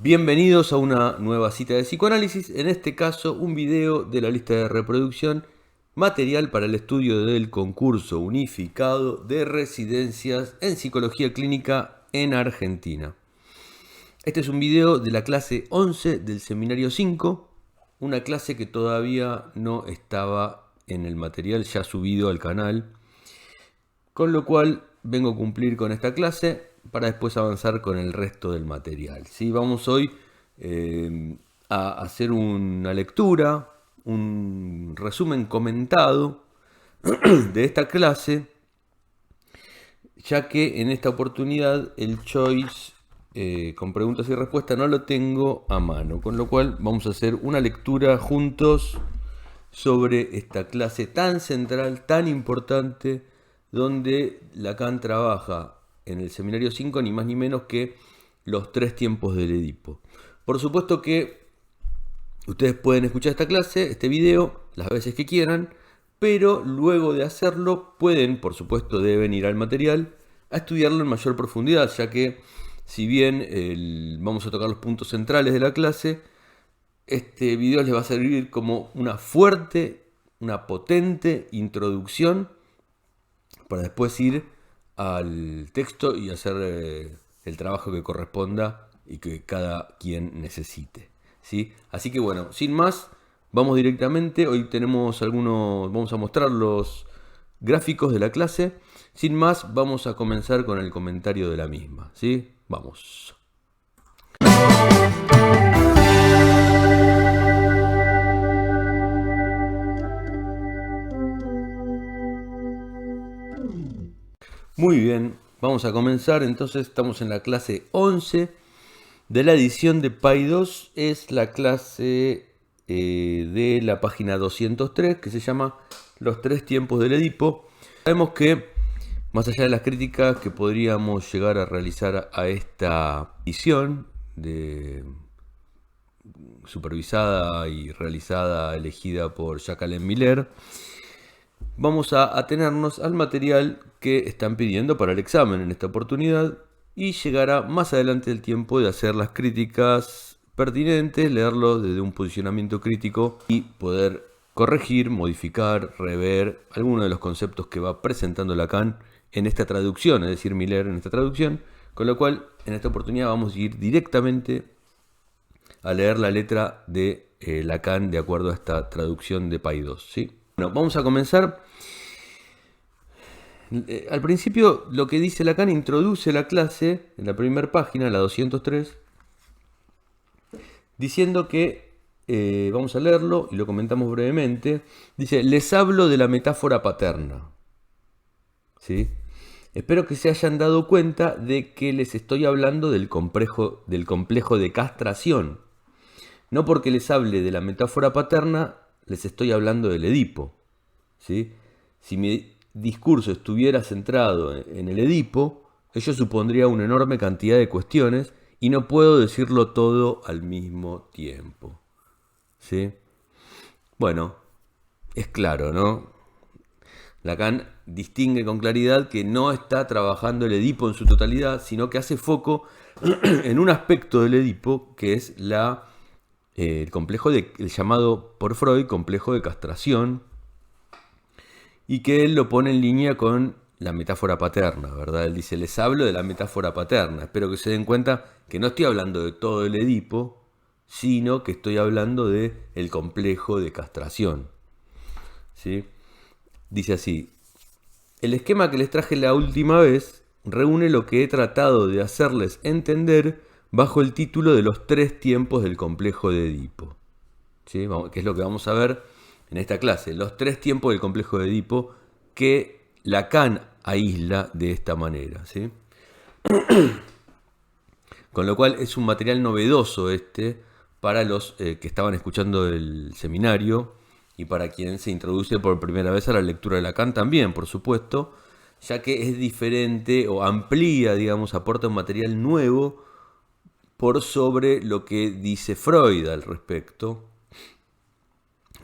Bienvenidos a una nueva cita de psicoanálisis, en este caso un video de la lista de reproducción, material para el estudio del concurso unificado de residencias en psicología clínica en Argentina. Este es un video de la clase 11 del seminario 5, una clase que todavía no estaba en el material ya subido al canal, con lo cual vengo a cumplir con esta clase para después avanzar con el resto del material. ¿Sí? Vamos hoy a hacer una lectura, un resumen comentado de esta clase, ya que en esta oportunidad el choice con preguntas y respuestas no lo tengo a mano, con lo cual vamos a hacer una lectura juntos sobre esta clase tan central, tan importante, donde Lacan trabaja en el seminario 5 ni más ni menos que los 3 tiempos del Edipo. Por supuesto que ustedes pueden escuchar esta clase, este video, las veces que quieran, pero luego de hacerlo pueden, por supuesto deben ir al material a estudiarlo en mayor profundidad, ya que si bien vamos a tocar los puntos centrales de la clase, este video les va a servir como una fuerte, una potente introducción para después ir al texto y hacer el trabajo que corresponda y que cada quien necesite, ¿sí? Así que bueno, sin más, vamos directamente. Hoy tenemos vamos a mostrar los gráficos de la clase. Sin más, vamos a comenzar con el comentario de la misma, ¿sí? Vamos. Muy bien, vamos a comenzar. Entonces estamos en la clase 11 de la edición de PAI 2. Es la clase de la página 203, que se llama Los 3 tiempos del Edipo. Sabemos que, más allá de las críticas que podríamos llegar a realizar a esta edición supervisada y realizada, elegida por Jacqueline Miller, vamos a atenernos al material que están pidiendo para el examen en esta oportunidad y llegará más adelante el tiempo de hacer las críticas pertinentes, leerlo desde un posicionamiento crítico y poder corregir, modificar, rever algunos de los conceptos que va presentando Lacan en esta traducción, es decir, Miller en esta traducción, con lo cual en esta oportunidad vamos a ir directamente a leer la letra de Lacan de acuerdo a esta traducción de PAI 2, ¿sí? Bueno, vamos a comenzar. Al principio lo que dice Lacan introduce la clase en la primera página, la 203, diciendo que, vamos a leerlo y lo comentamos brevemente, dice: les hablo de la metáfora paterna. ¿Sí? Espero que se hayan dado cuenta de que les estoy hablando del complejo de castración. No porque les hable de la metáfora paterna, les estoy hablando del Edipo. ¿Sí? Si mi discurso estuviera centrado en el Edipo, ello supondría una enorme cantidad de cuestiones y no puedo decirlo todo al mismo tiempo. ¿Sí? Bueno, es claro, ¿no? Lacan distingue con claridad que no está trabajando el Edipo en su totalidad, sino que hace foco en un aspecto del Edipo que es el complejo el llamado por Freud complejo de castración, y que él lo pone en línea con la metáfora paterna, ¿verdad? Él dice: les hablo de la metáfora paterna. Espero que se den cuenta que no estoy hablando de todo el Edipo, sino que estoy hablando de el complejo de castración. ¿Sí? Dice así: el esquema que les traje la última vez reúne lo que he tratado de hacerles entender bajo el título de los 3 tiempos del complejo de Edipo. ¿Sí? Que es lo que vamos a ver en esta clase, los 3 tiempos del complejo de Edipo que Lacan aísla de esta manera, ¿sí? Con lo cual es un material novedoso para los que estaban escuchando el seminario y para quien se introduce por primera vez a la lectura de Lacan también, por supuesto, ya que es diferente o amplía, digamos, aporta un material nuevo por sobre lo que dice Freud al respecto.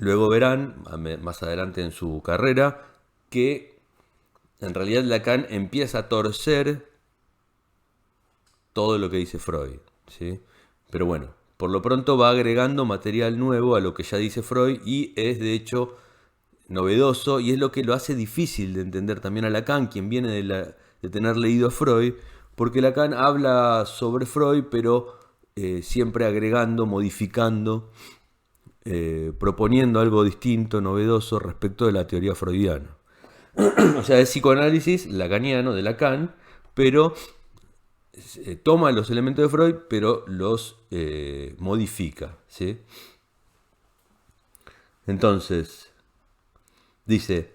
Luego verán, más adelante en su carrera, que en realidad Lacan empieza a torcer todo lo que dice Freud, ¿sí? Pero bueno, por lo pronto va agregando material nuevo a lo que ya dice Freud y es de hecho novedoso y es lo que lo hace difícil de entender también a Lacan, quien viene de tener leído a Freud, porque Lacan habla sobre Freud, pero siempre agregando, modificando, proponiendo algo distinto, novedoso respecto de la teoría freudiana. O sea, es psicoanálisis lacaniano de Lacan, pero toma los elementos de Freud, pero los modifica, ¿sí? Entonces, dice,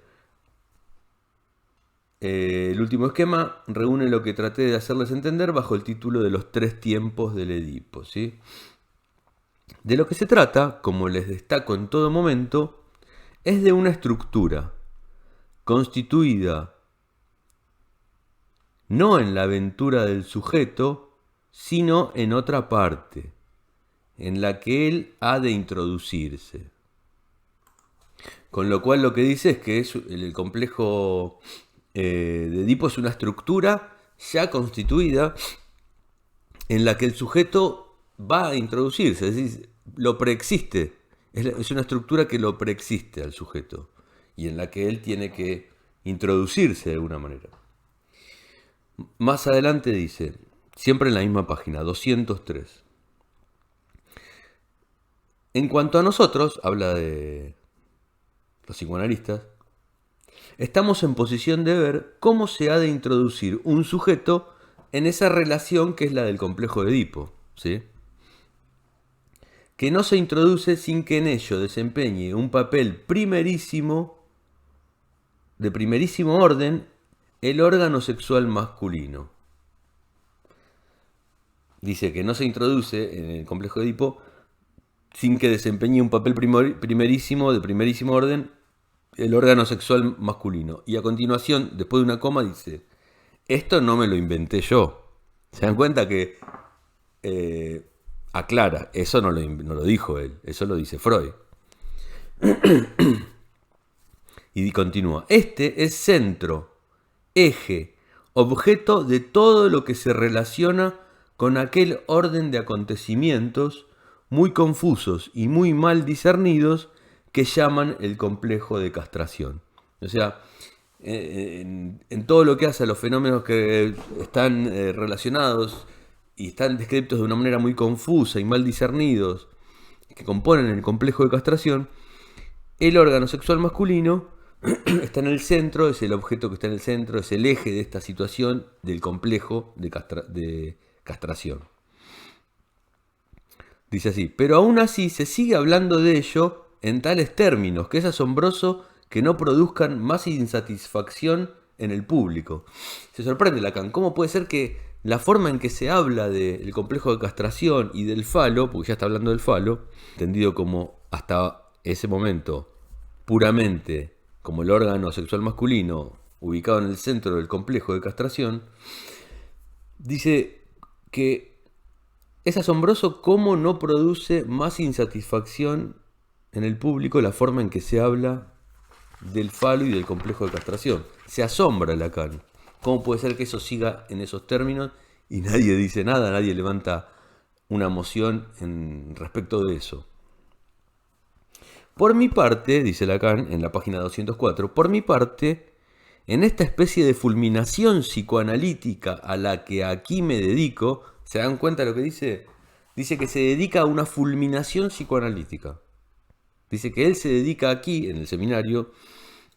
el último esquema reúne lo que traté de hacerles entender bajo el título de los 3 tiempos del Edipo, ¿sí? De lo que se trata, como les destaco en todo momento, es de una estructura constituida no en la aventura del sujeto, sino en otra parte, en la que él ha de introducirse. Con lo cual lo que dice es que el complejo de Edipo es una estructura ya constituida en la que el sujeto va a introducirse, es decir, lo preexiste. Es una estructura que lo preexiste al sujeto y en la que él tiene que introducirse de alguna manera. Más adelante dice, siempre en la misma página, 203. En cuanto a nosotros, habla de los psicoanalistas, estamos en posición de ver cómo se ha de introducir un sujeto en esa relación que es la del complejo de Edipo, ¿sí? Que no se introduce sin que en ello desempeñe un papel primerísimo, de primerísimo orden, el órgano sexual masculino. Dice que no se introduce en el complejo de Edipo sin que desempeñe un papel primerísimo, de primerísimo orden, el órgano sexual masculino. Y a continuación, después de una coma, dice, esto no me lo inventé yo. ¿Se dan cuenta que aclara, eso no lo dijo él, eso lo dice Freud? Y continúa, este es centro, eje, objeto de todo lo que se relaciona con aquel orden de acontecimientos muy confusos y muy mal discernidos que llaman el complejo de castración. O sea, en todo lo que hace a los fenómenos que están relacionados y están descritos de una manera muy confusa y mal discernidos, que componen el complejo de castración, el órgano sexual masculino está en el centro, es el objeto que está en el centro, es el eje de esta situación del complejo de castración. Dice así, pero aún así se sigue hablando de ello en tales términos, que es asombroso que no produzcan más insatisfacción en el público. Se sorprende Lacan, ¿cómo puede ser que la forma en que se habla del complejo de castración y del falo, porque ya está hablando del falo, entendido como hasta ese momento puramente como el órgano sexual masculino ubicado en el centro del complejo de castración, dice que es asombroso cómo no produce más insatisfacción en el público la forma en que se habla del falo y del complejo de castración. Se asombra Lacan. ¿Cómo puede ser que eso siga en esos términos y nadie dice nada, nadie levanta una moción respecto de eso? Por mi parte, dice Lacan en la página 204, por mi parte, en esta especie de fulminación psicoanalítica a la que aquí me dedico, ¿se dan cuenta de lo que dice? Dice que se dedica a una fulminación psicoanalítica. Dice que él se dedica aquí, en el seminario,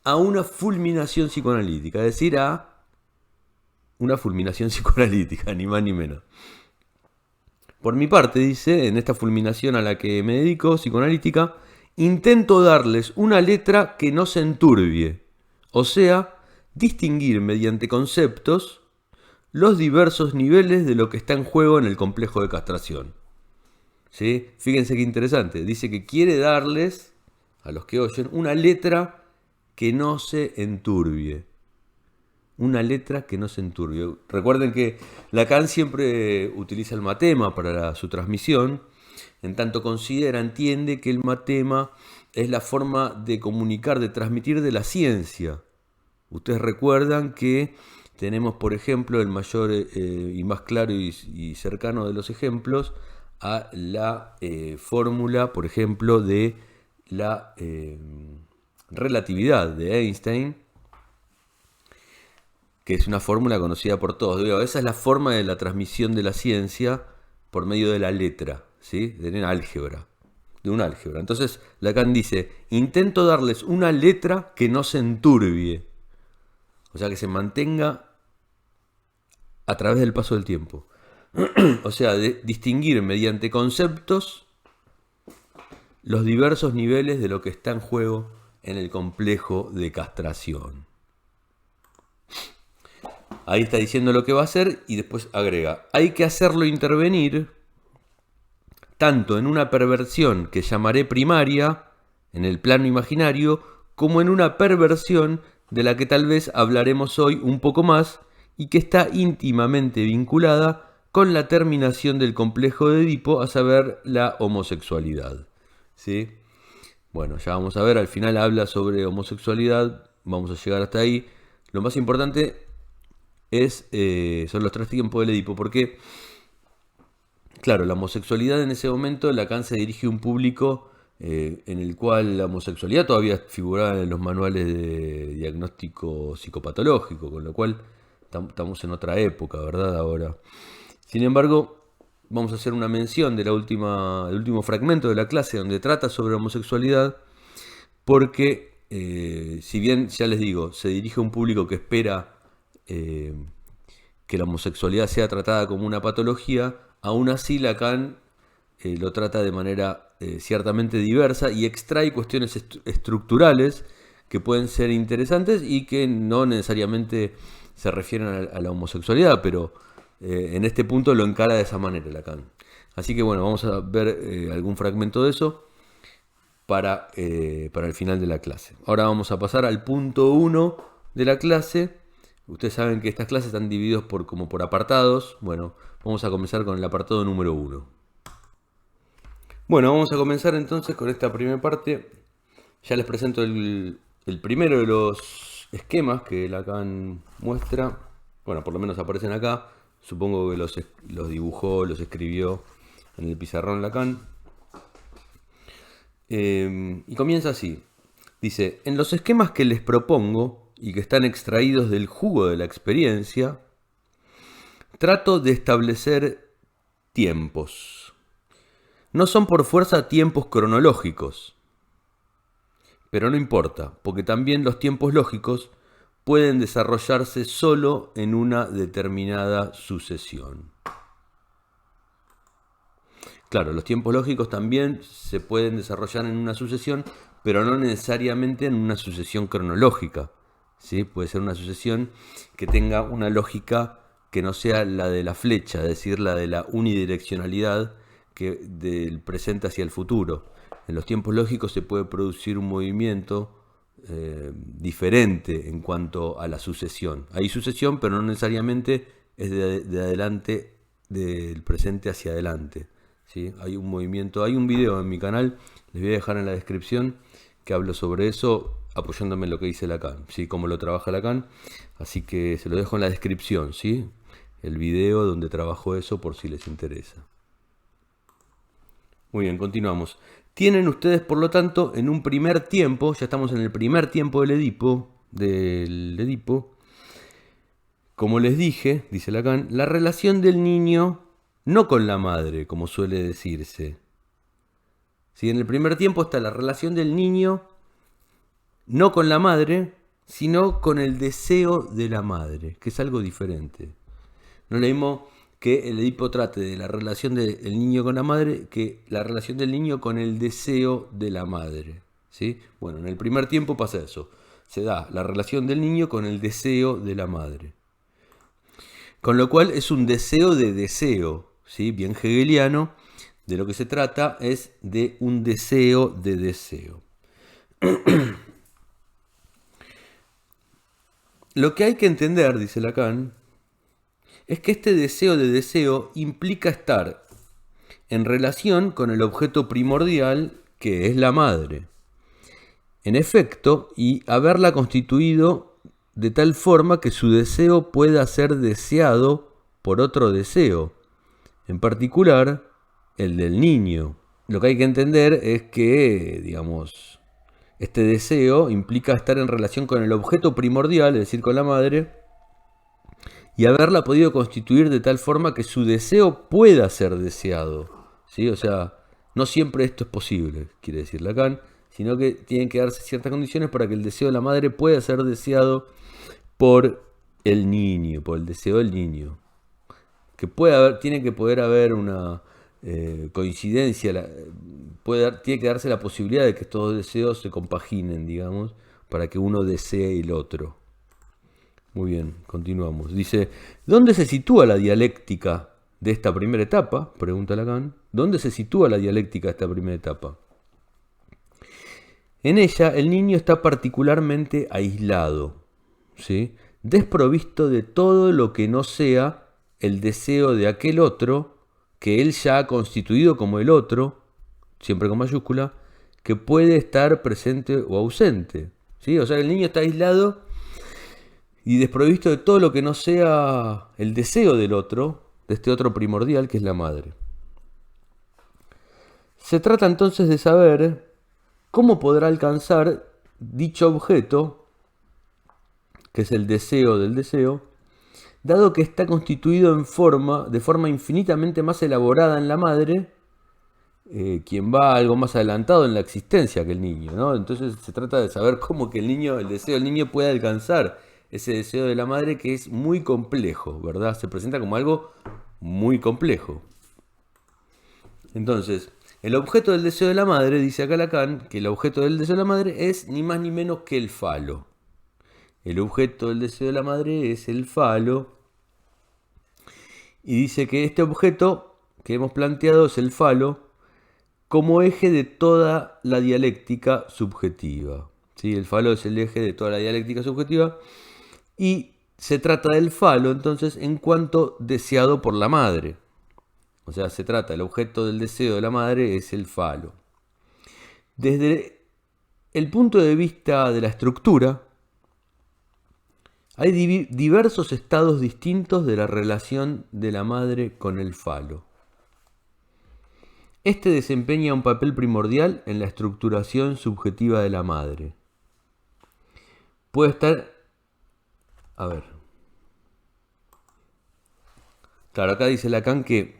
a una fulminación psicoanalítica, es decir, a una fulminación psicoanalítica, ni más ni menos. Por mi parte, dice, en esta fulminación a la que me dedico, psicoanalítica, intento darles una letra que no se enturbie, o sea, distinguir mediante conceptos los diversos niveles de lo que está en juego en el complejo de castración. ¿Sí? Fíjense qué interesante, dice que quiere darles, a los que oyen, una letra que no se enturbie. Una letra que no se enturbie. Recuerden que Lacan siempre utiliza el matema para su transmisión, en tanto entiende que el matema es la forma de comunicar, de transmitir de la ciencia. Ustedes recuerdan que tenemos, por ejemplo, el mayor y más claro y cercano de los ejemplos, a la fórmula, por ejemplo, de la relatividad de Einstein, que es una fórmula conocida por todos. Esa es la forma de la transmisión de la ciencia por medio de la letra, ¿sí? De un álgebra. Entonces Lacan dice, intento darles una letra que no se enturbie, o sea, que se mantenga a través del paso del tiempo. O sea, de distinguir mediante conceptos los diversos niveles de lo que está en juego en el complejo de castración. Ahí está diciendo lo que va a hacer y después agrega, hay que hacerlo intervenir tanto en una perversión que llamaré primaria, en el plano imaginario, como en una perversión de la que tal vez hablaremos hoy un poco más y que está íntimamente vinculada con la terminación del complejo de Edipo, a saber, la homosexualidad. ¿Sí? Bueno, ya vamos a ver, al final habla sobre homosexualidad, vamos a llegar hasta ahí. Lo más importante son los 3 tiempos del Edipo, porque, claro, la homosexualidad en ese momento, Lacan se dirige a un público en el cual la homosexualidad todavía figuraba en los manuales de diagnóstico psicopatológico, con lo cual estamos en otra época, ¿verdad? Ahora. Sin embargo, vamos a hacer una mención del último fragmento de la clase donde trata sobre homosexualidad, porque si bien, ya les digo, se dirige a un público que espera que la homosexualidad sea tratada como una patología, aún así Lacan lo trata de manera ciertamente diversa y extrae cuestiones estructurales que pueden ser interesantes y que no necesariamente se refieren a la homosexualidad, pero en este punto lo encara de esa manera Lacan. Así que bueno, vamos a ver algún fragmento de eso para el final de la clase. Ahora vamos a pasar al punto 1 de la clase. Ustedes saben que estas clases están divididas como por apartados. Bueno, vamos a comenzar con el apartado número 1. Bueno, vamos a comenzar entonces con esta primera parte. Ya les presento el primero de los esquemas que Lacan muestra. Bueno, por lo menos aparecen acá. Supongo que los dibujó, los escribió en el pizarrón Lacan. Y comienza así. Dice, en los esquemas que les propongo y que están extraídos del jugo de la experiencia, trato de establecer tiempos. No son por fuerza tiempos cronológicos, pero no importa, porque también los tiempos lógicos pueden desarrollarse solo en una determinada sucesión. Claro, los tiempos lógicos también se pueden desarrollar en una sucesión, pero no necesariamente en una sucesión cronológica. ¿Sí? Puede ser una sucesión que tenga una lógica que no sea la de la flecha, es decir, la de la unidireccionalidad del presente hacia el futuro. En los tiempos lógicos se puede producir un movimiento diferente en cuanto a la sucesión. Hay sucesión, pero no necesariamente es de adelante, del presente hacia adelante. ¿Sí? Hay un movimiento, hay un video en mi canal, les voy a dejar en la descripción, que hablo sobre eso, apoyándome en lo que dice Lacan, ¿sí? Cómo lo trabaja Lacan. Así que se lo dejo en la descripción, ¿sí? El video donde trabajo eso por si les interesa. Muy bien, continuamos. Tienen ustedes, por lo tanto, en un primer tiempo, ya estamos en el primer tiempo del Edipo, como les dije, dice Lacan, la relación del niño no con la madre, como suele decirse. ¿Sí? En el primer tiempo está la relación del niño no con la madre, sino con el deseo de la madre, que es algo diferente. No es lo mismo que el Edipo trate de la relación del niño con la madre que la relación del niño con el deseo de la madre. ¿Sí? Bueno, en el primer tiempo pasa eso. Se da la relación del niño con el deseo de la madre. Con lo cual es un deseo de deseo, ¿sí? Bien hegeliano. De lo que se trata es de un deseo de deseo. Lo que hay que entender, dice Lacan, es que este deseo de deseo implica estar en relación con el objeto primordial que es la madre. En efecto, y haberla constituido de tal forma que su deseo pueda ser deseado por otro deseo. En particular, el del niño. Lo que hay que entender es que, digamos, este deseo implica estar en relación con el objeto primordial, es decir, con la madre, y haberla podido constituir de tal forma que su deseo pueda ser deseado. ¿Sí? O sea, no siempre esto es posible, quiere decir Lacan, sino que tienen que darse ciertas condiciones para que el deseo de la madre pueda ser deseado por el niño, por el deseo del niño. Que puede haber, tiene que poder haber una coincidencia, tiene que darse la posibilidad de que estos dos deseos se compaginen, digamos, para que uno desee el otro. Muy bien, continuamos. Dice, ¿dónde se sitúa la dialéctica de esta primera etapa? Pregunta Lacan. ¿Dónde se sitúa la dialéctica de esta primera etapa? En ella el niño está particularmente aislado, ¿sí? Desprovisto de todo lo que no sea el deseo de aquel otro que él ya ha constituido como el otro, siempre con mayúscula, que puede estar presente o ausente. ¿Sí? O sea, el niño está aislado y desprovisto de todo lo que no sea el deseo del otro, de este otro primordial que es la madre. Se trata entonces de saber cómo podrá alcanzar dicho objeto, que es el deseo del deseo, dado que está constituido de forma infinitamente más elaborada en la madre, quien va algo más adelantado en la existencia que el niño, ¿no? Entonces se trata de saber cómo que el deseo del niño puede alcanzar ese deseo de la madre, que es muy complejo, ¿verdad? Se presenta como algo muy complejo. Entonces, el objeto del deseo de la madre, dice acá Lacan, que el objeto del deseo de la madre es ni más ni menos que el falo. El objeto del deseo de la madre es el falo. Y dice que este objeto que hemos planteado es el falo como eje de toda la dialéctica subjetiva. ¿Sí? El falo es el eje de toda la dialéctica subjetiva. Y se trata del falo, entonces, en cuanto deseado por la madre. O sea, se trata, el objeto del deseo de la madre es el falo. Desde el punto de vista de la estructura, hay diversos estados distintos de la relación de la madre con el falo. Este desempeña un papel primordial en la estructuración subjetiva de la madre. Puede estar... A ver. Claro, acá dice Lacan que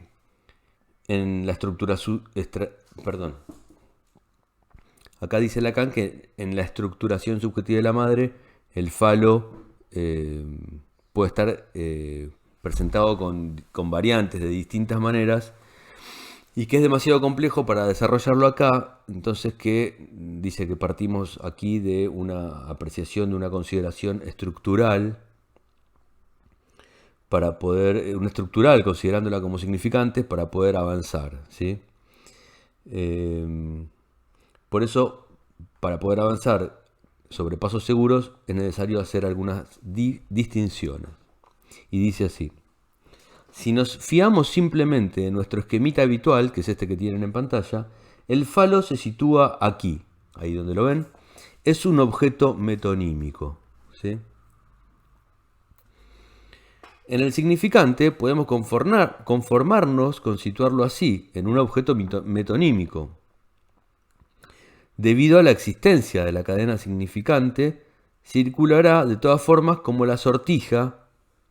en la estructura... Perdón. Acá dice Lacan que en la estructuración subjetiva de la madre, el falo puede estar presentado con variantes de distintas maneras y que es demasiado complejo para desarrollarlo acá, entonces que dice que partimos aquí de una apreciación, de una consideración estructural, para poder, una estructural considerándola como significante para poder avanzar, ¿sí? Por eso, para poder avanzar sobre pasos seguros, es necesario hacer algunas distinciones. Y dice así: si nos fiamos simplemente de nuestro esquemita habitual, que es este que tienen en pantalla, el falo se sitúa aquí, ahí donde lo ven, es un objeto metonímico, ¿sí? En el significante podemos conformarnos con situarlo así, en un objeto metonímico. Debido a la existencia de la cadena significante, circulará de todas formas como la sortija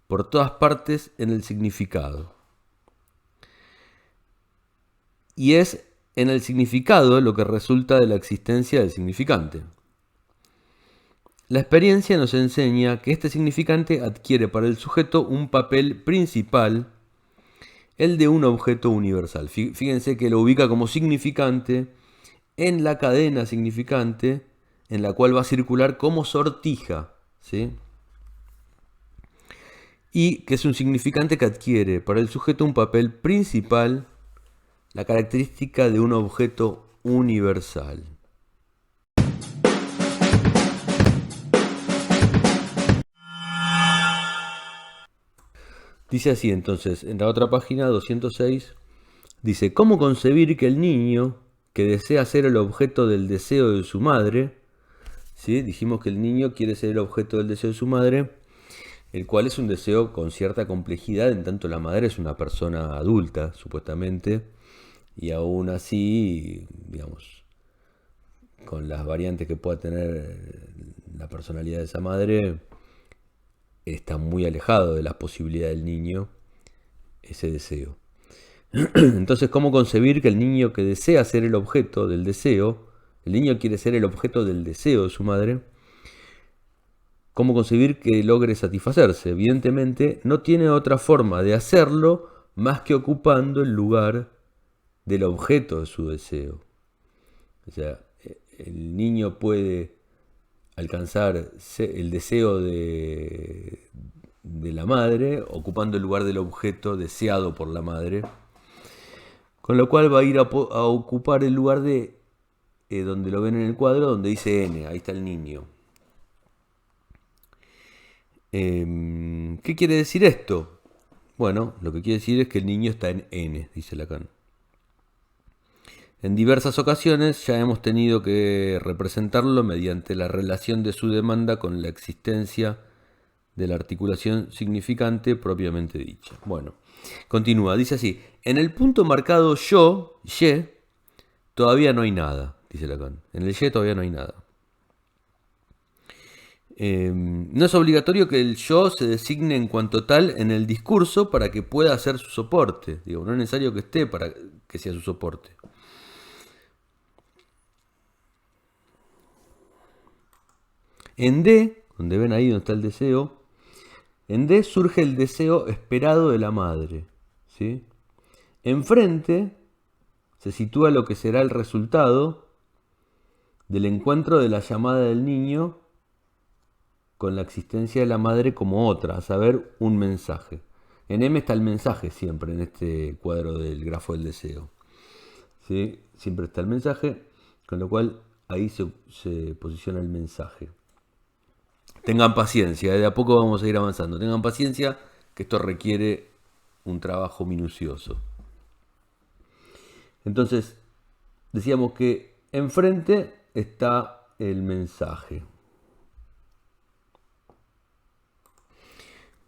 por todas partes en el significado. Y es en el significado lo que resulta de la existencia del significante. La experiencia nos enseña que este significante adquiere para el sujeto un papel principal, el de un objeto universal. Fíjense que lo ubica como significante en la cadena significante en la cual va a circular como sortija, ¿sí? Y que es un significante que adquiere para el sujeto un papel principal, la característica de un objeto universal. Dice así entonces, en la otra página 206, dice: ¿cómo concebir que el niño, que desea ser el objeto del deseo de su madre, ¿sí? Dijimos que el niño quiere ser el objeto del deseo de su madre, el cual es un deseo con cierta complejidad, en tanto la madre es una persona adulta, supuestamente, Y aún así, digamos, con las variantes que pueda tener la personalidad de esa madre, está muy alejado de las posibilidades del niño ese deseo. Entonces, ¿cómo concebir que el niño que desea ser el objeto del deseo, el niño quiere ser el objeto del deseo de su madre, cómo concebir que logre satisfacerse? Evidentemente, no tiene otra forma de hacerlo más que ocupando el lugar del objeto de su deseo. O sea, el niño puede alcanzar el deseo de la madre ocupando el lugar del objeto deseado por la madre, con lo cual va a ir a ocupar el lugar de donde lo ven en el cuadro, donde dice N, ahí está el niño. ¿Qué quiere decir esto? Bueno, lo que quiere decir es que el niño está en N, dice Lacan. En diversas ocasiones ya hemos tenido que representarlo mediante la relación de su demanda con la existencia de la articulación significante propiamente dicha. Bueno, continúa, dice así: en el punto marcado yo, Y, todavía no hay nada, dice Lacan. En el Y todavía no hay nada. No es obligatorio que el yo se designe en cuanto tal en el discurso para que pueda ser su soporte. Digo, no es necesario que esté para que sea su soporte. En D, donde ven ahí donde está el deseo, en D surge el deseo esperado de la madre, ¿sí? Enfrente se sitúa lo que será el resultado del encuentro de la llamada del niño con la existencia de la madre como otra, a saber, un mensaje. En M está el mensaje siempre, en este cuadro del grafo del deseo, ¿sí? Siempre está el mensaje, con lo cual ahí se posiciona el mensaje. Tengan paciencia, de a poco vamos a ir avanzando. Tengan paciencia, que esto requiere un trabajo minucioso. Entonces, decíamos que enfrente está el mensaje.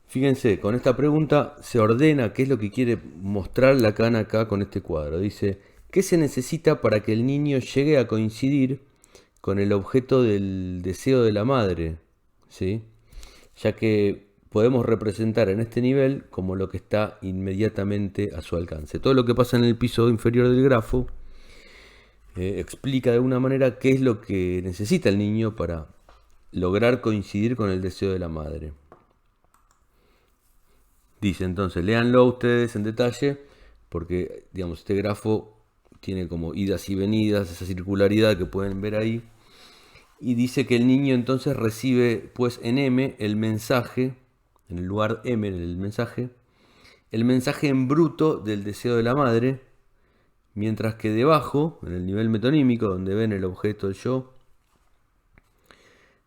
Fíjense, con esta pregunta se ordena qué es lo que quiere mostrar Lacan acá con este cuadro. Dice, ¿qué se necesita para que el niño llegue a coincidir con el objeto del deseo de la madre? ¿Sí? Ya que podemos representar en este nivel como lo que está inmediatamente a su alcance. Todo lo que pasa en el piso inferior del grafo explica de alguna manera qué es lo que necesita el niño para lograr coincidir con el deseo de la madre. Dice entonces, léanlo ustedes en detalle, porque digamos, este grafo tiene como idas y venidas, esa circularidad que pueden ver ahí. Y dice que el niño entonces recibe pues en M el mensaje, en el lugar M en el mensaje en bruto del deseo de la madre, mientras que debajo, en el nivel metonímico, donde ven el objeto del yo,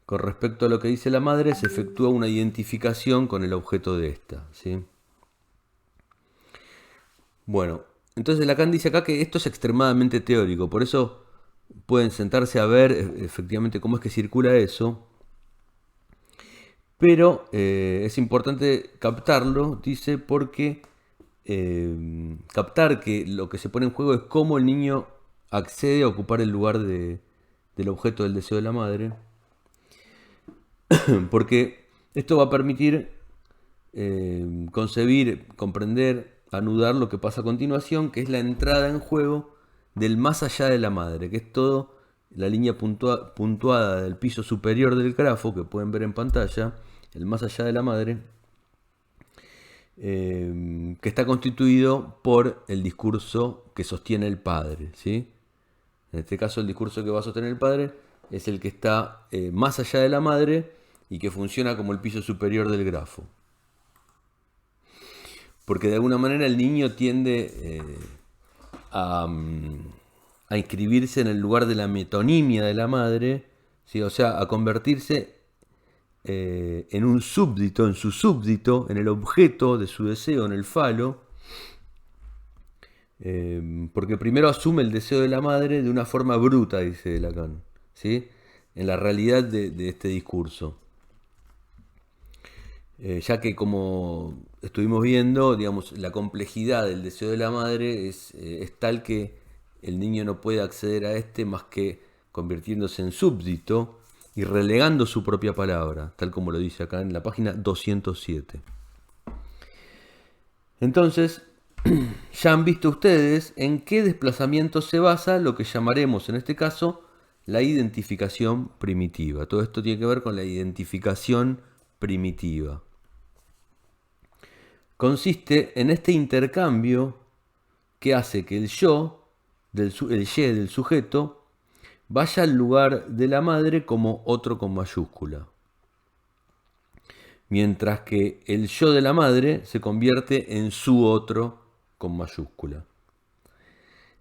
con respecto a lo que dice la madre, se efectúa una identificación con el objeto de esta, ¿sí? Bueno, entonces Lacan dice acá que esto es extremadamente teórico, por eso pueden sentarse a ver efectivamente cómo es que circula eso, pero es importante captarlo, dice, porque captar que lo que se pone en juego es cómo el niño accede a ocupar el lugar del objeto del deseo de la madre, porque esto va a permitir concebir, comprender, anudar lo que pasa a continuación, que es la entrada en juego del más allá de la madre, que es todo la línea puntuada del piso superior del grafo, que pueden ver en pantalla, el más allá de la madre, que está constituido por el discurso que sostiene el padre, ¿sí? En este caso el discurso que va a sostener el padre es el que está más allá de la madre y que funciona como el piso superior del grafo. Porque de alguna manera el niño tiende a inscribirse en el lugar de la metonimia de la madre, ¿sí? O sea, a convertirse en un súbdito, en su súbdito, en el objeto de su deseo, en el falo, porque primero asume el deseo de la madre de una forma bruta, dice Lacan, ¿sí? En la realidad de este discurso. Ya que como estuvimos viendo, digamos, la complejidad del deseo de la madre es tal que el niño no puede acceder a este más que convirtiéndose en súbdito y relegando su propia palabra, tal como lo dice acá en la página 207. Entonces, ya han visto ustedes en qué desplazamiento se basa lo que llamaremos en este caso la identificación primitiva. Todo esto tiene que ver con la identificación primitiva. Consiste en este intercambio que hace que el yo, el y del sujeto, vaya al lugar de la madre como otro con mayúscula. Mientras que el yo de la madre se convierte en su otro con mayúscula.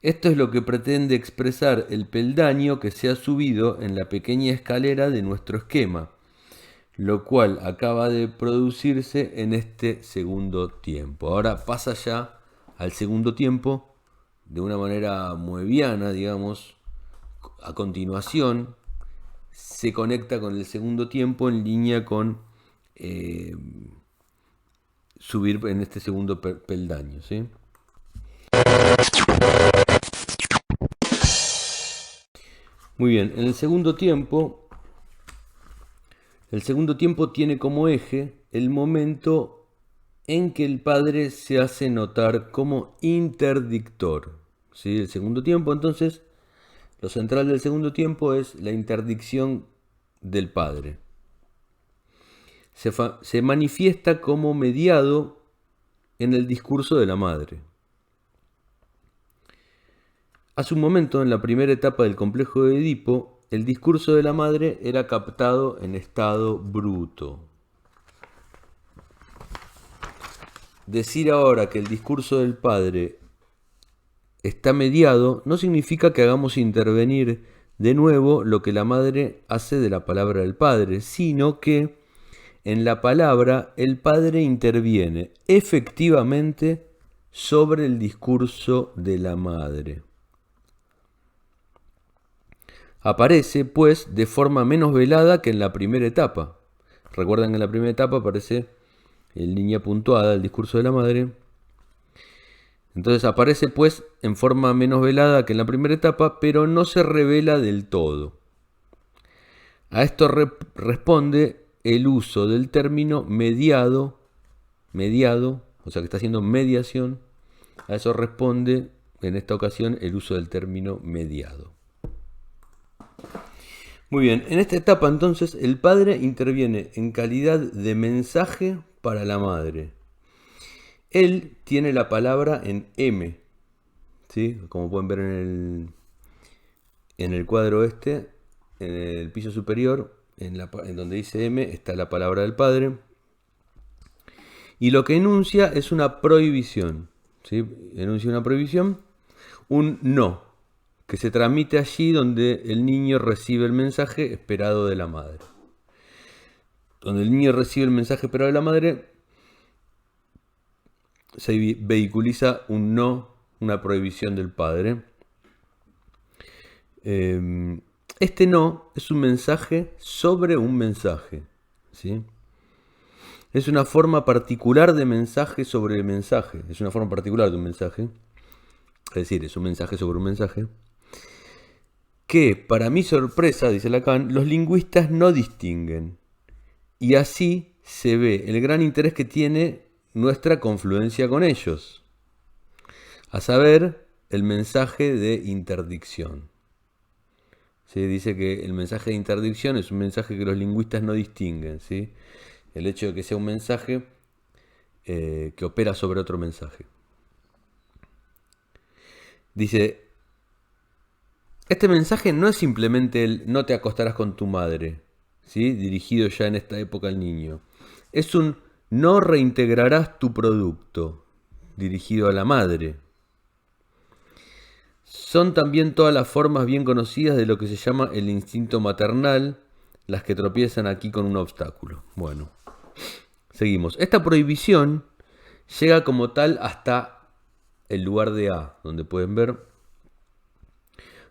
Esto es lo que pretende expresar el peldaño que se ha subido en la pequeña escalera de nuestro esquema, lo cual acaba de producirse en este segundo tiempo. Ahora pasa ya al segundo tiempo de una manera moebiana, digamos. A continuación se conecta con el segundo tiempo en línea con subir en este segundo peldaño, ¿sí? Muy bien, en el segundo tiempo tiene como eje el momento en que el padre se hace notar como interdictor. ¿Sí? El segundo tiempo, entonces, lo central del segundo tiempo es la interdicción del padre. Se manifiesta como mediado en el discurso de la madre. Hace un momento, en la primera etapa del complejo de Edipo, el discurso de la madre era captado en estado bruto. Decir ahora que el discurso del padre está mediado no significa que hagamos intervenir de nuevo lo que la madre hace de la palabra del padre, sino que en la palabra el padre interviene efectivamente sobre el discurso de la madre. Aparece, pues, de forma menos velada que en la primera etapa. Recuerdan que en la primera etapa aparece en línea puntuada el discurso de la madre. Entonces aparece, pues, en forma menos velada que en la primera etapa, pero no se revela del todo. A esto responde el uso del término mediado, o sea que está haciendo mediación. A eso responde, en esta ocasión, el uso del término mediado. Muy bien, en esta etapa entonces el padre interviene en calidad de mensaje para la madre. Él tiene la palabra en M, ¿sí? Como pueden ver en el cuadro este, en el piso superior, en donde dice M, está la palabra del padre. Y lo que enuncia es una prohibición, ¿sí? Enuncia una prohibición, un no, que se transmite allí donde el niño recibe el mensaje esperado de la madre. Donde el niño recibe el mensaje esperado de la madre, se vehiculiza un no, una prohibición del padre. Este no es un mensaje sobre un mensaje, ¿sí? Es una forma particular de mensaje sobre mensaje. Es una forma particular de un mensaje. Es decir, es un mensaje sobre un mensaje. Que, para mi sorpresa, dice Lacan, los lingüistas no distinguen. Y así se ve el gran interés que tiene nuestra confluencia con ellos. A saber, el mensaje de interdicción. ¿Sí? Dice que el mensaje de interdicción es un mensaje que los lingüistas no distinguen, ¿sí? El hecho de que sea un mensaje que opera sobre otro mensaje. Dice, este mensaje no es simplemente el no te acostarás con tu madre, ¿sí? Dirigido ya en esta época al niño. Es un no reintegrarás tu producto, dirigido a la madre. Son también todas las formas bien conocidas de lo que se llama el instinto maternal, las que tropiezan aquí con un obstáculo. Bueno, seguimos. Esta prohibición llega como tal hasta el lugar de A, donde pueden ver,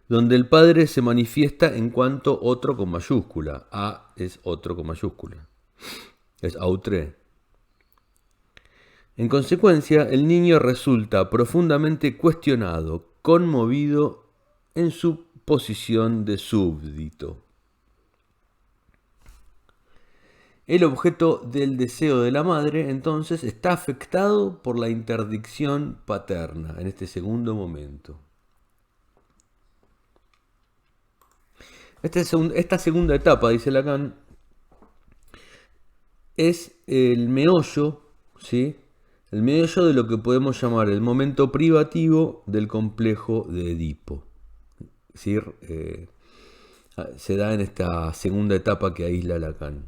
donde el padre se manifiesta en cuanto otro con mayúscula. A es otro con mayúscula. Es autre. En consecuencia, el niño resulta profundamente cuestionado, conmovido en su posición de súbdito. El objeto del deseo de la madre, entonces, está afectado por la interdicción paterna en este segundo momento. Esta segunda etapa, dice Lacan, es el meollo, ¿sí? El meollo de lo que podemos llamar el momento privativo del complejo de Edipo. ¿Sí? Se da en esta segunda etapa que aísla Lacan.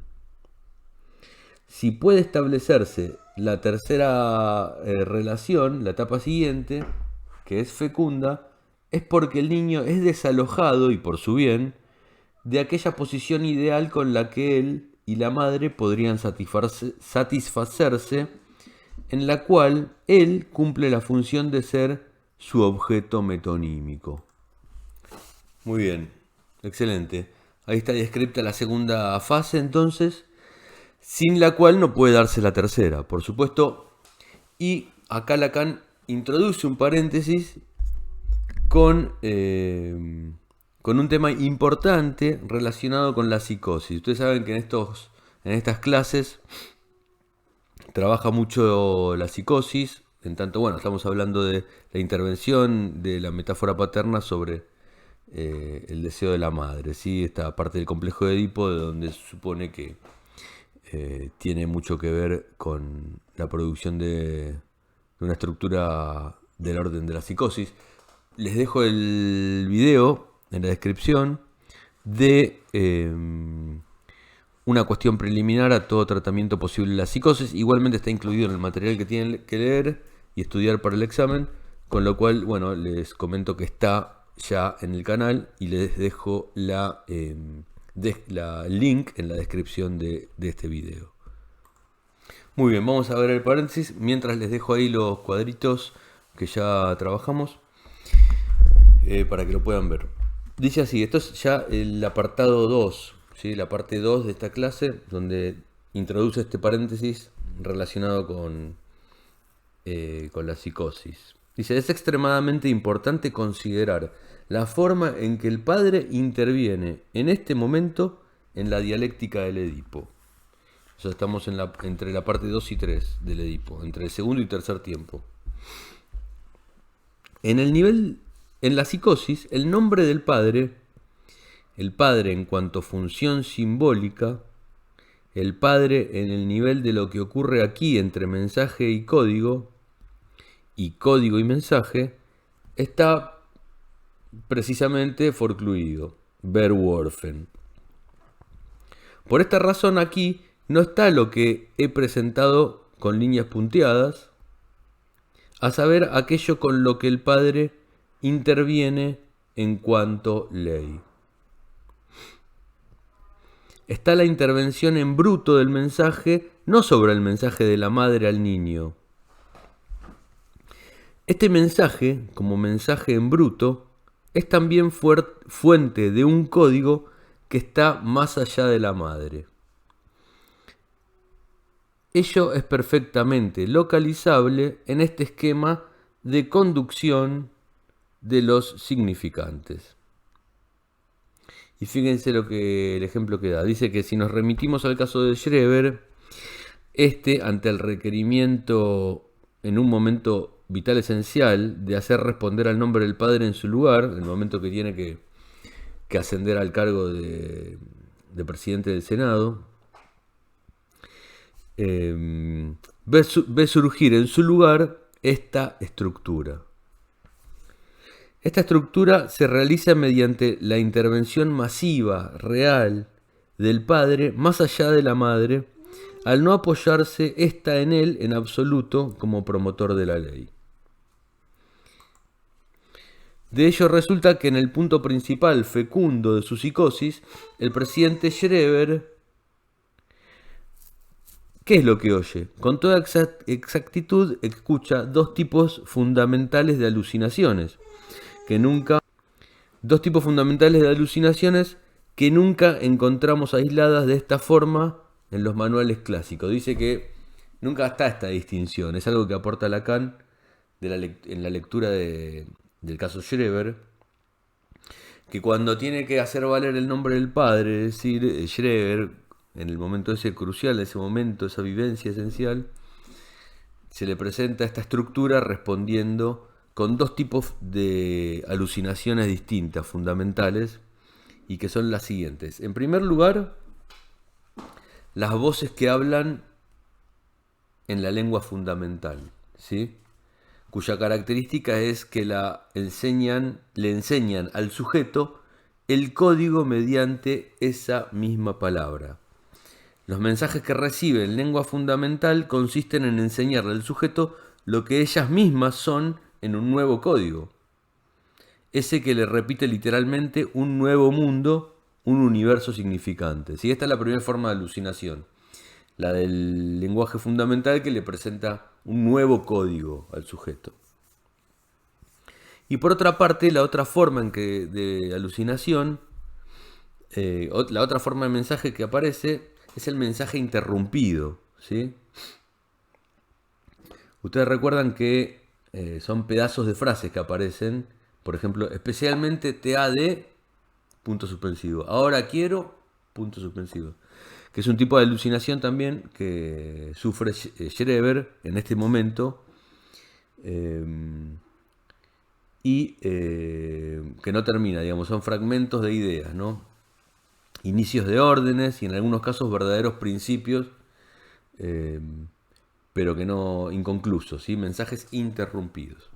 Si puede establecerse la tercera relación, la etapa siguiente, que es fecunda, es porque el niño es desalojado, y por su bien, de aquella posición ideal con la que él y la madre podrían satisfacerse, en la cual él cumple la función de ser su objeto metonímico. Muy bien, excelente. Ahí está descrita la segunda fase, entonces, sin la cual no puede darse la tercera, por supuesto. Y acá Lacan introduce un paréntesis con un tema importante relacionado con la psicosis. Ustedes saben que en estas clases trabaja mucho la psicosis, en tanto, bueno, estamos hablando de la intervención de la metáfora paterna sobre el deseo de la madre, ¿sí? Esta parte del complejo de Edipo, de donde se supone que tiene mucho que ver con la producción de una estructura del orden de la psicosis. Les dejo el video en la descripción de una cuestión preliminar a todo tratamiento posible de la psicosis. Igualmente está incluido en el material que tienen que leer y estudiar para el examen, con lo cual, bueno, les comento que está ya en el canal y les dejo el link en la descripción de este video. Muy bien, vamos a ver el paréntesis, mientras les dejo ahí los cuadritos que ya trabajamos para que lo puedan ver. Dice así, esto es ya el apartado 2, ¿sí? La parte 2 de esta clase, donde introduce este paréntesis relacionado con la psicosis. Dice, es extremadamente importante considerar la forma en que el padre interviene en este momento en la dialéctica del Edipo. O sea, estamos entre la parte 2 y 3 del Edipo, entre el segundo y tercer tiempo. En la psicosis, el nombre del padre, el padre en cuanto función simbólica, el padre en el nivel de lo que ocurre aquí entre mensaje y código y mensaje, está precisamente forcluido, verworfen. Por esta razón aquí no está lo que he presentado con líneas punteadas, a saber aquello con lo que el padre interviene en cuanto ley. Está la intervención en bruto del mensaje, no sobre el mensaje de la madre al niño. Este mensaje, como mensaje en bruto, es también fuente de un código que está más allá de la madre. Ello es perfectamente localizable en este esquema de conducción de los significantes. Y fíjense el ejemplo que da. Dice que si nos remitimos al caso de Schreber, ante el requerimiento en un momento vital esencial de hacer responder al nombre del padre en su lugar, en el momento que tiene que ascender al cargo de presidente del Senado, ve surgir en su lugar esta estructura. Esta estructura se realiza mediante la intervención masiva, real, del padre más allá de la madre, al no apoyarse ésta en él en absoluto como promotor de la ley. De ello resulta que en el punto principal fecundo de su psicosis, el presidente Schreber, ¿qué es lo que oye? Con toda exactitud escucha dos tipos fundamentales de alucinaciones que nunca encontramos aisladas de esta forma en los manuales clásicos. Dice que Nunca está esta distinción. Es algo que aporta Lacan en la lectura del caso Schreber, que cuando tiene que hacer valer el nombre del padre, es decir, Schreber, en el momento ese crucial, ese momento, esa vivencia esencial, se le presenta esta estructura respondiendo con dos tipos de alucinaciones distintas, fundamentales, y que son las siguientes. En primer lugar, las voces que hablan en la lengua fundamental, ¿sí? Cuya característica es que le enseñan al sujeto el código mediante esa misma palabra. Los mensajes que recibe en lengua fundamental consisten en enseñarle al sujeto lo que ellas mismas son en un nuevo código. Ese que le repite literalmente un nuevo mundo, un universo significante. ¿Sí? Esta es la primera forma de alucinación. La del lenguaje fundamental, que le presenta un nuevo código al sujeto. Y por otra parte, la otra forma de alucinación, la otra forma de mensaje que aparece es el mensaje interrumpido, ¿sí? Ustedes recuerdan que son pedazos de frases que aparecen, por ejemplo, especialmente TAD, punto suspensivo. Ahora quiero, punto suspensivo. Que es un tipo de alucinación también que sufre Schreber en este momento y que no termina, digamos, son fragmentos de ideas, ¿no? Inicios de órdenes y en algunos casos verdaderos principios, pero que no inconclusos, ¿sí? Mensajes interrumpidos.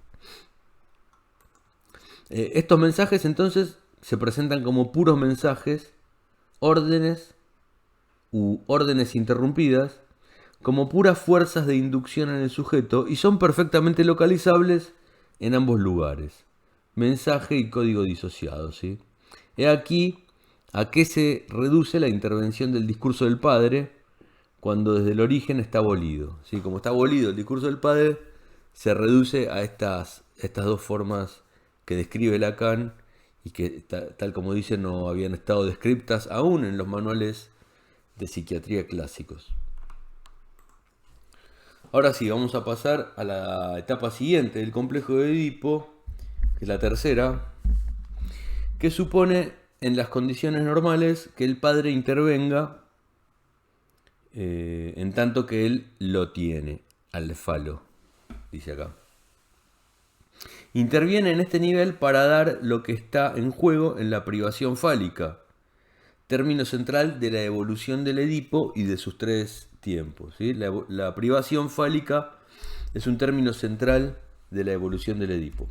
Estos mensajes entonces se presentan como puros mensajes, órdenes u órdenes interrumpidas, como puras fuerzas de inducción en el sujeto y son perfectamente localizables en ambos lugares. Mensaje y código disociado, ¿sí? He aquí a qué se reduce la intervención del discurso del padre cuando desde el origen está abolido, ¿sí? Como está abolido el discurso del padre, se reduce a estas dos formas que describe Lacan y que, tal como dice, no habían estado descritas aún en los manuales de psiquiatría clásicos. Ahora sí, vamos a pasar a la etapa siguiente del complejo de Edipo, que es la tercera, que supone en las condiciones normales que el padre intervenga en tanto que él lo tiene, al falo, dice acá. Interviene en este nivel para dar lo que está en juego en la privación fálica, término central de la evolución del Edipo y de sus tres tiempos, ¿sí? La privación fálica es un término central de la evolución del Edipo.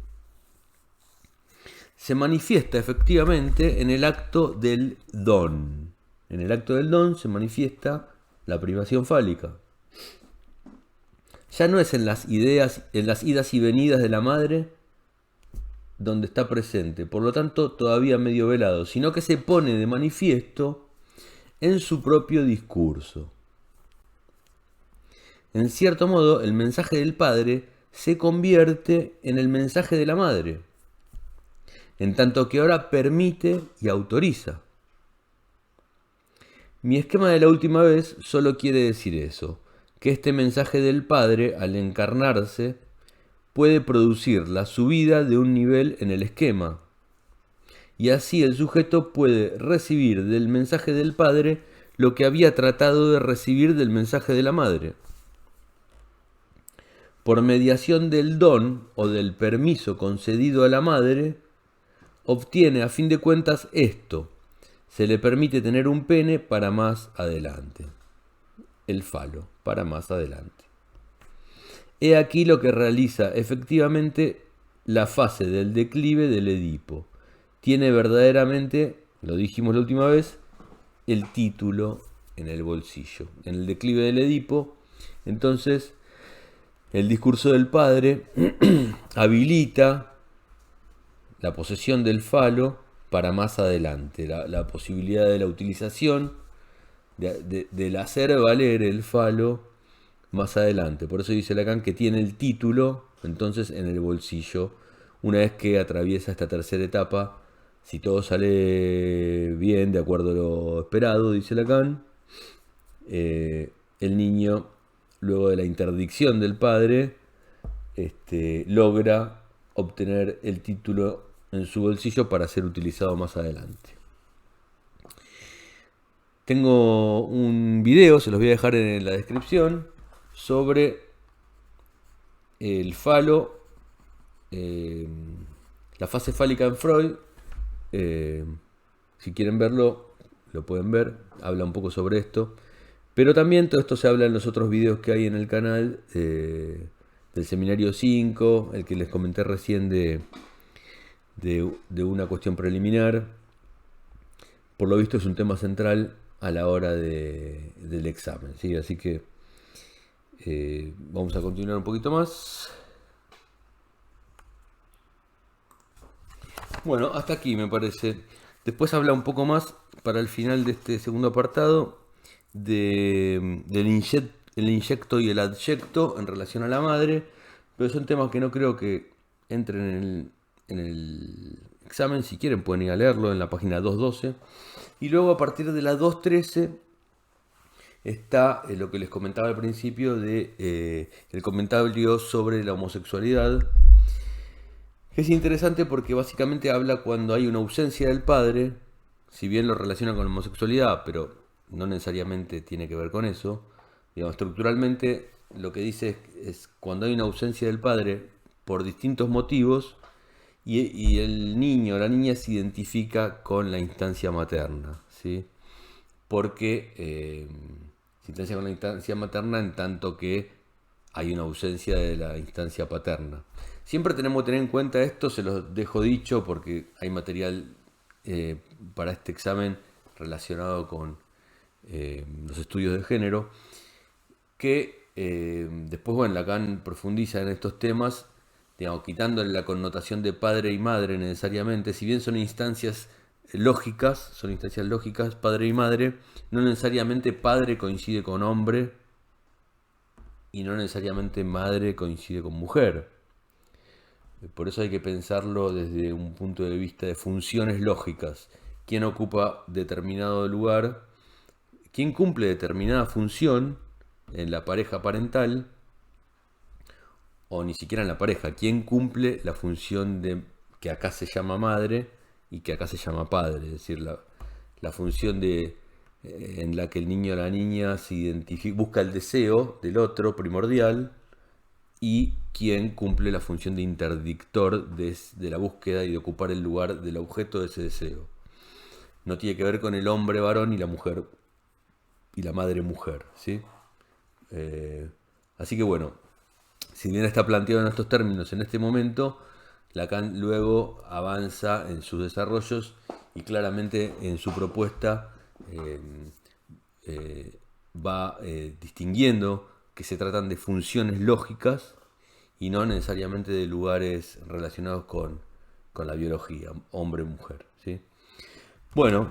Se manifiesta efectivamente en el acto del don. En el acto del don se manifiesta la privación fálica. Ya no es en las idas y venidas de la madre donde está presente, por lo tanto todavía medio velado, sino que se pone de manifiesto en su propio discurso. En cierto modo, el mensaje del padre se convierte en el mensaje de la madre, en tanto que ahora permite y autoriza. Mi esquema de la última vez solo quiere decir eso, que este mensaje del padre, al encarnarse, puede producir la subida de un nivel en el esquema, y así el sujeto puede recibir del mensaje del padre lo que había tratado de recibir del mensaje de la madre. Por mediación del don o del permiso concedido a la madre, obtiene a fin de cuentas esto: se le permite tener un pene para más adelante. El falo, para más adelante. He aquí lo que realiza efectivamente la fase del declive del Edipo. Tiene verdaderamente, lo dijimos la última vez, el título en el bolsillo. En el declive del Edipo, entonces, el discurso del padre habilita la posesión del falo para más adelante, la posibilidad de la utilización, del hacer valer el falo más adelante. Por eso dice Lacan que tiene el título entonces en el bolsillo, una vez que atraviesa esta tercera etapa. Si todo sale bien, de acuerdo a lo esperado, dice Lacan, el niño luego de la interdicción del padre, logra obtener el título en su bolsillo para ser utilizado más adelante. Tengo un video, se los voy a dejar en la descripción, sobre el falo, la fase fálica en Freud. Si quieren verlo, lo pueden ver, habla un poco sobre esto. Pero también todo esto se habla en los otros videos que hay en el canal, del seminario 5, el que les comenté recién de una cuestión preliminar. Por lo visto es un tema central a la hora del examen, ¿sí? Así que vamos a continuar un poquito más. Bueno, hasta aquí me parece. Después habla un poco más para el final de este segundo apartado del inyecto y el adyecto en relación a la madre, pero son temas que no creo que entren en el examen. Si quieren pueden ir a leerlo en la página 212. Y luego a partir de la 213 está lo que les comentaba al principio de el comentario sobre la homosexualidad. Es interesante porque básicamente habla cuando hay una ausencia del padre, si bien lo relaciona con la homosexualidad, pero no necesariamente tiene que ver con eso. Digamos, estructuralmente lo que dice es cuando hay una ausencia del padre por distintos motivos y el niño o la niña se identifica con la instancia materna, ¿sí? Porque se instancia con la instancia materna en tanto que hay una ausencia de la instancia paterna. Siempre tenemos que tener en cuenta esto, se los dejo dicho porque hay material para este examen relacionado con los estudios de género, que después, bueno, Lacan profundiza en estos temas, digamos, quitándole la connotación de padre y madre necesariamente, si bien son instancias lógicas, padre y madre, no necesariamente padre coincide con hombre y no necesariamente madre coincide con mujer. Por eso hay que pensarlo desde un punto de vista de funciones lógicas. ¿Quién ocupa determinado lugar? ¿Quién cumple determinada función en la pareja parental? O ni siquiera en la pareja. ¿Quién cumple la función de que acá se llama madre y que acá se llama padre? Es decir, la función en la que el niño o la niña se identifica, busca el deseo del otro primordial, y quien cumple la función de interdictor de la búsqueda y de ocupar el lugar del objeto de ese deseo. No tiene que ver con el hombre varón y la mujer y la madre mujer, ¿sí? Así que bueno, si bien está planteado en estos términos en este momento, Lacan luego avanza en sus desarrollos y claramente en su propuesta va distinguiendo que se tratan de funciones lógicas y no necesariamente de lugares relacionados con la biología, hombre-mujer, ¿sí? Bueno,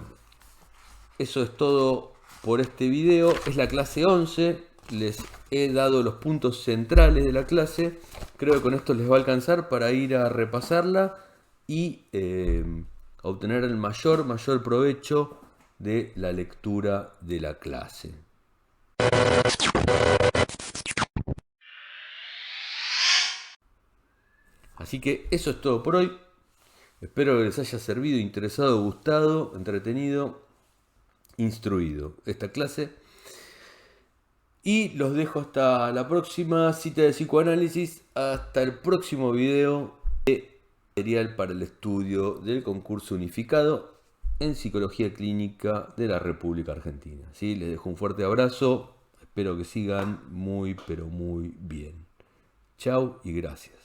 eso es todo por este video. Es la clase 11. Les he dado los puntos centrales de la clase. Creo que con esto les va a alcanzar para ir a repasarla y obtener el mayor provecho de la lectura de la clase. Así que eso es todo por hoy. Espero que les haya servido, interesado, gustado, entretenido, instruido esta clase. Y los dejo hasta la próxima cita de psicoanálisis, hasta el próximo video de material para el estudio del concurso unificado en Psicología Clínica de la República Argentina. ¿Sí? Les dejo un fuerte abrazo, espero que sigan muy pero muy bien. Chau y gracias.